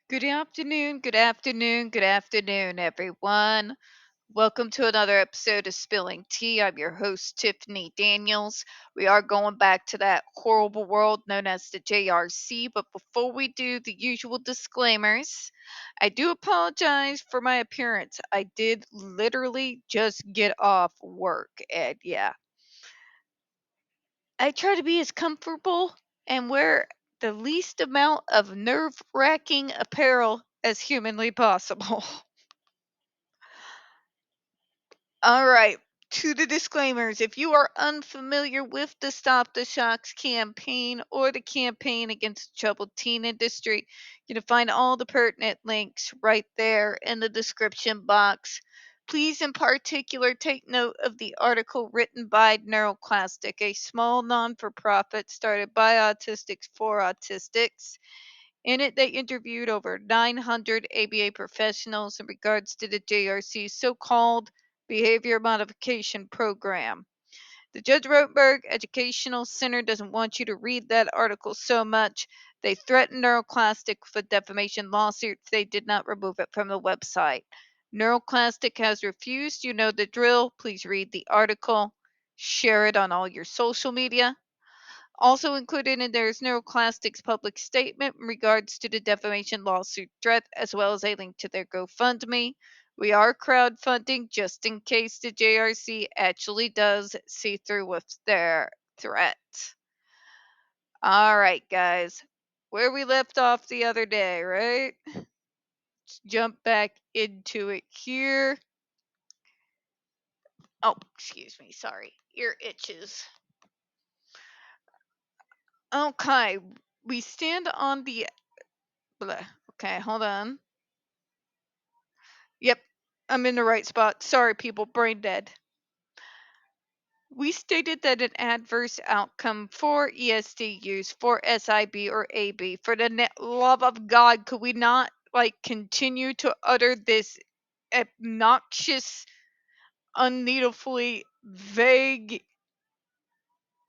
Good afternoon, good afternoon, good afternoon, everyone. Welcome to another episode of Spilling Tea. I'm your host, Tiffany Daniels. We are going back to that horrible world known as the JRC, but before we do the usual disclaimers, I do apologize for my appearance. I did literally just get off work, and yeah, I try to be as comfortable and wear the least amount of nerve wracking apparel as humanly possible. All right, to the disclaimers. If you are unfamiliar with the Stop the Shocks campaign or the campaign against the troubled teen industry, you can find all the pertinent links right there in the description box. Please, in particular, take note of the article written by NeuroClastic, a small non for profit started by autistics for autistics. In it, they interviewed over 900 ABA professionals in regards to the JRC's so called behavior modification program. The Judge Rotenberg Educational Center doesn't want you to read that article so much. They threatened NeuroClastic with a defamation lawsuit if they did not remove it from the website. NeuroClastic has refused. You know the drill. Please read the article. Share it on all your social media. Also included in there is NeuroClastic's public statement in regards to the defamation lawsuit threat, as well as a link to their GoFundMe. We are crowdfunding just in case the JRC actually does see through with their threat. All right, guys. Where we left off the other day, right? Let's jump back into it here. Oh, excuse me. Sorry. Ear itches. Okay. We stand on the. Blah. Okay, hold on. Yep, I'm in the right spot. Sorry, people, brain dead. We stated that an adverse outcome for ESD use for SIB or AB, for the love of God, could we not continue to utter this obnoxious, unneedfully vague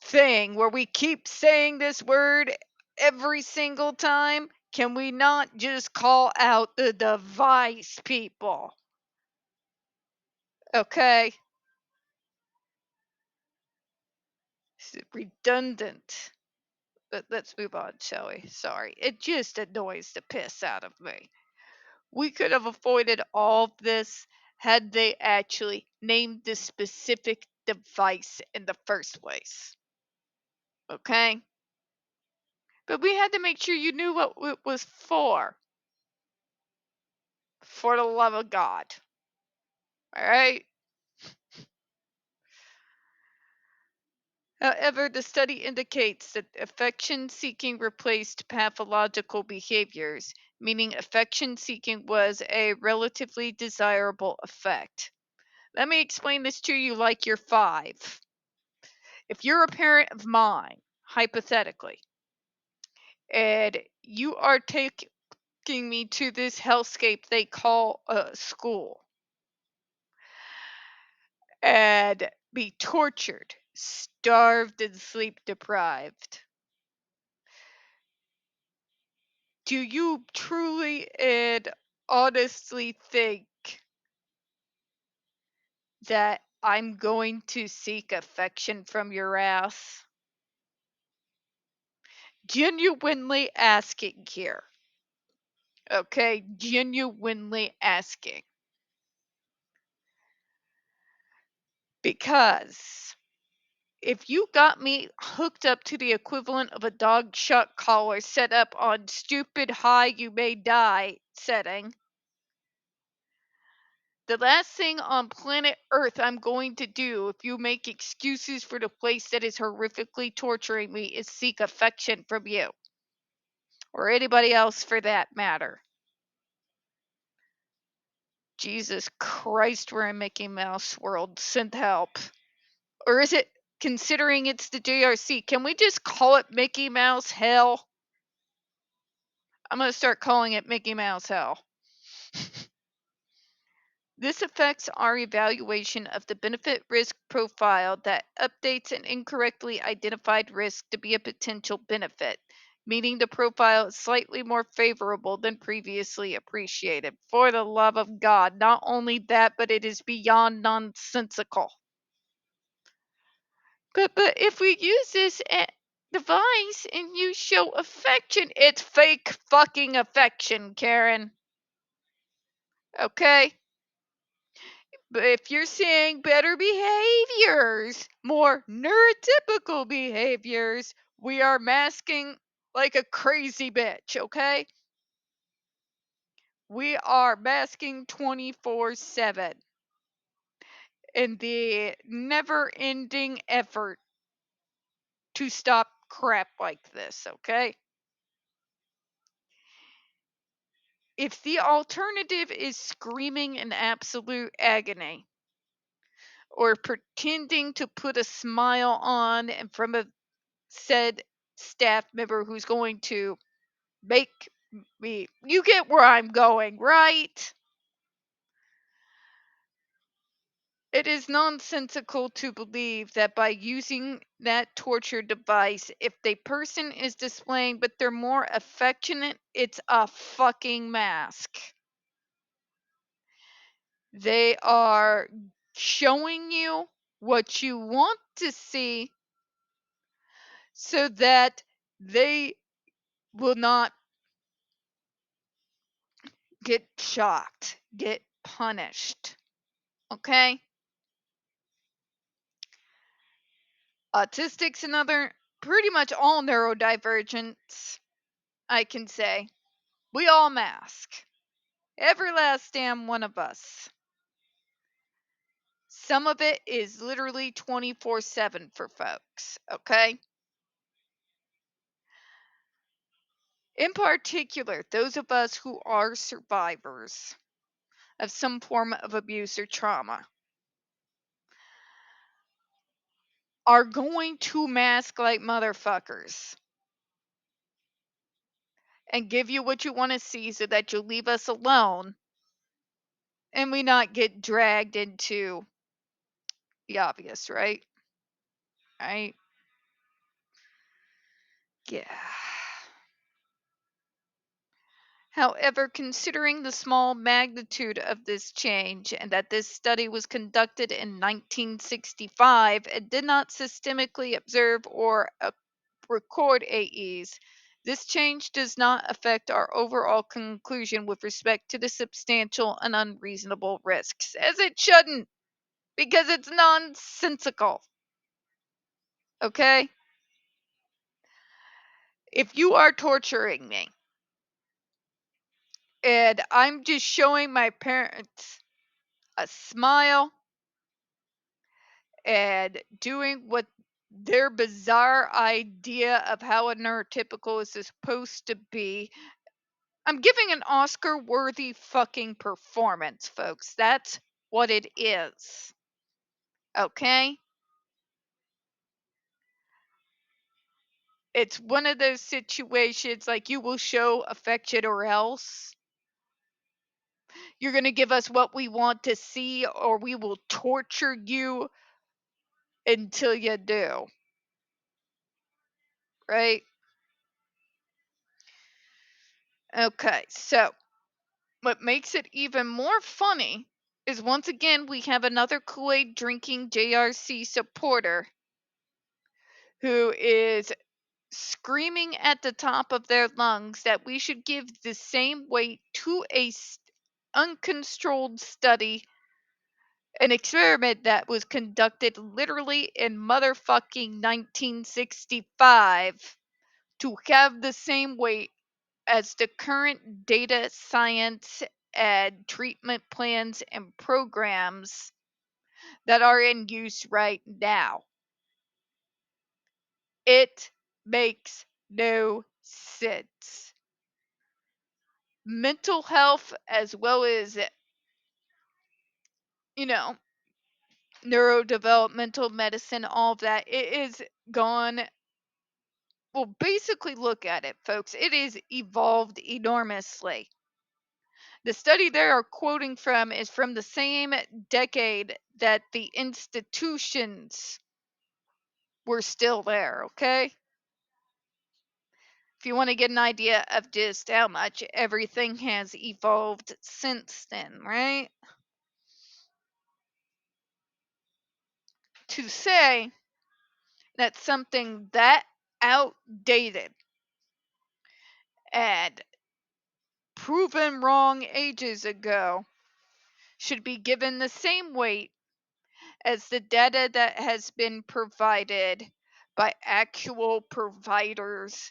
thing where we keep saying this word every single time? Can we not just call out the device, people? Okay. Redundant. But let's move on, shall we? Sorry. It just annoys the piss out of me. We could have avoided all of this had they actually named the specific device in the first place. Okay? But we had to make sure you knew what it was for. For the love of God. Alright? However, the study indicates that affection seeking replaced pathological behaviors, meaning affection seeking was a relatively desirable effect. Let me explain this to you like you're 5. If you're a parent of mine, hypothetically, and you are taking me to this hellscape they call a school and be tortured, starved, and sleep deprived, do you truly and honestly think that I'm going to seek affection from your ass? Genuinely asking here. Okay, genuinely asking. Because if you got me hooked up to the equivalent of a dog shut collar set up on stupid high you may die setting, the last thing on planet Earth I'm going to do if you make excuses for the place that is horrifically torturing me is seek affection from you. Or anybody else for that matter. Jesus Christ, we're in Mickey Mouse world. Send help. Or is it, considering it's the JRC, can we just call it Mickey Mouse hell? I'm going to start calling it Mickey Mouse hell. This affects our evaluation of the benefit-risk profile that updates an incorrectly identified risk to be a potential benefit. meaning the profile is slightly more favorable than previously appreciated. For the love of God, not only that, but it is beyond nonsensical. But if we use this device and you show affection, it's fake fucking affection, Karen. Okay? But if you're saying better behaviors, more neurotypical behaviors, we are masking like a crazy bitch, okay? We are masking 24/7 in the never-ending effort to stop crap like this, okay? If the alternative is screaming in absolute agony or pretending to put a smile on and from a said staff member who's going to make me, you get where I'm going, right? It is nonsensical to believe that by using that torture device, if the person is displaying but they're more affectionate, it's a fucking mask. They are showing you what you want to see so that they will not get shocked, get punished. Okay? Autistics and other, pretty much all neurodivergents, I can say. We all mask. Every last damn one of us. Some of it is literally 24/7 for folks, okay? In particular, those of us who are survivors of some form of abuse or trauma are going to mask like motherfuckers and give you what you want to see so that you'll leave us alone and we not get dragged into the obvious, right? Right? Yeah. However, considering the small magnitude of this change and that this study was conducted in 1965 and did not systemically observe or record AEs, this change does not affect our overall conclusion with respect to the substantial and unreasonable risks, as it shouldn't, because it's nonsensical. Okay? If you are torturing me and I'm just showing my parents a smile and doing what their bizarre idea of how a neurotypical is supposed to be, I'm giving an Oscar worthy fucking performance, folks. That's what it is. Okay? It's one of those situations like you will show affection or else. You're going to give us what we want to see, or we will torture you until you do. Right? Okay, so what makes it even more funny is once again we have another Kool-Aid drinking JRC supporter who is screaming at the top of their lungs that we should give the same weight to a uncontrolled study, an experiment that was conducted literally in motherfucking 1965, to have the same weight as the current data science and treatment plans and programs that are in use right now. It makes no sense. Mental health, as well as, you know, neurodevelopmental medicine, all of that, it is gone. Well, basically, look at it, folks. It is evolved enormously. The study they are quoting from is from the same decade that the institutions were still there, okay? If you want to get an idea of just how much everything has evolved since then, right? To say that something that outdated and proven wrong ages ago should be given the same weight as the data that has been provided by actual providers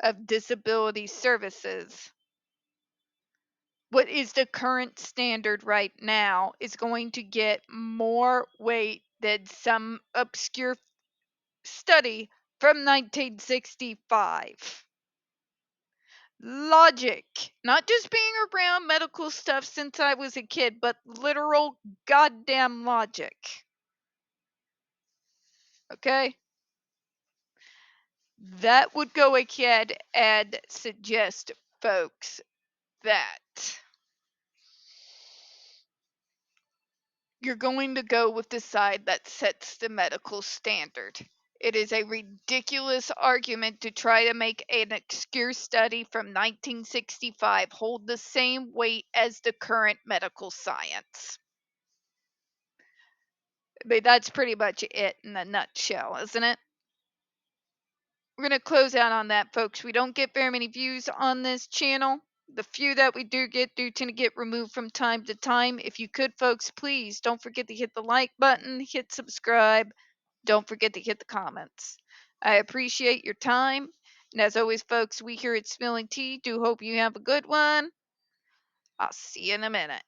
of disability services. What is the current standard right now is going to get more weight than some obscure study from 1965. Logic. Not just being around medical stuff since I was a kid, but literal goddamn logic. Okay? That would go ahead and suggest, folks, that you're going to go with the side that sets the medical standard. It is a ridiculous argument to try to make an obscure study from 1965 hold the same weight as the current medical science. But that's pretty much it in a nutshell, isn't it? We're going to close out on that, folks. We don't get very many views on this channel. The few that we do tend to get removed from time to time. If you could, folks, please don't forget to hit the like button, hit subscribe. Don't forget to hit the comments. I appreciate your time. And as always, folks, we here at Spilling Tea do hope you have a good one. I'll see you in a minute.